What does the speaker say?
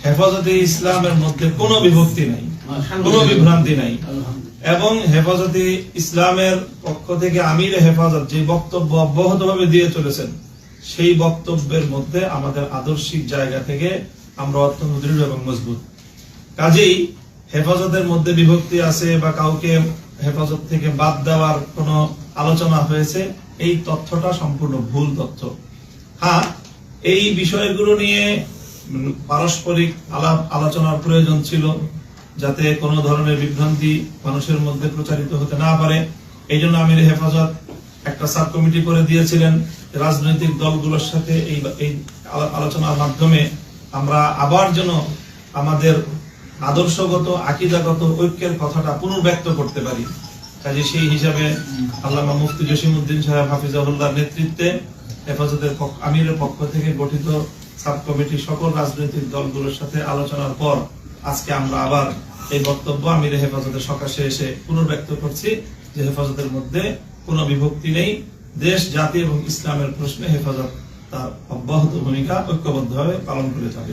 হেফাজতে ইসলামের মধ্যে কোনো বিভক্তি নাই, কোনো বিভ্রান্তি নাই, এবং হেফাজতে ইসলামের পক্ষ থেকে আমির হেফাজত যে বক্তব্য অব্যাহতভাবে দিয়ে চলেছেন সেই বক্তব্যের মধ্যে আমাদের আদর্শিক জায়গা থেকে আমরা অত্যন্ত দৃঢ় এবং মজবুত। কাজেই হেফাজতের মধ্যে বিভক্তি আছে বা কাউকে হেফাজত থেকে বাদ দেওয়ার কোনো আলোচনা হয়েছে, এই তথ্যটা সম্পূর্ণ ভুল তথ্য। হ্যাঁ, এই বিষয়গুলো নিয়ে পারস্পরিক আলাপ আলোচনার প্রয়োজন ছিল, যাতে কোনো ধরনের বিভ্রান্তি মানুষের মধ্যে প্রচারিত হতে না পারে। এই জন্য আমির হেফাজত একটা সাব কমিটি করে দিয়েছিলেন। রাজনৈতিক দলগুলোর সাথে এই আলোচনার মাধ্যমে আমরা আবার যেন আমাদের আদর্শগত আকিদাগত ঐক্যের কথাটা পুনর্ব্যক্ত করতে পারি। কাজে সেই হিসাবে আল্লামা মুফতি জসিমউদ্দিন সাহেব হাফিজাহুল্লাহর নেতৃত্বে হেফাজতের আমিরের পক্ষ থেকে গঠিত সাব কমিটি সকল রাজনৈতিক দলগুলোর সাথে আলোচনার পর আজকে আমরা আবার এই বক্তব্য আমির হেফাজতের সকাশে এসে পুনর্ব্যক্ত করছি যে হেফাজতের মধ্যে কোনো বিভক্তি নেই। দেশ, জাতি এবং ইসলামের প্রশ্নে হেফাজত তার অব্যাহত ভূমিকা ঐক্যবদ্ধভাবে পালন করে যাবে।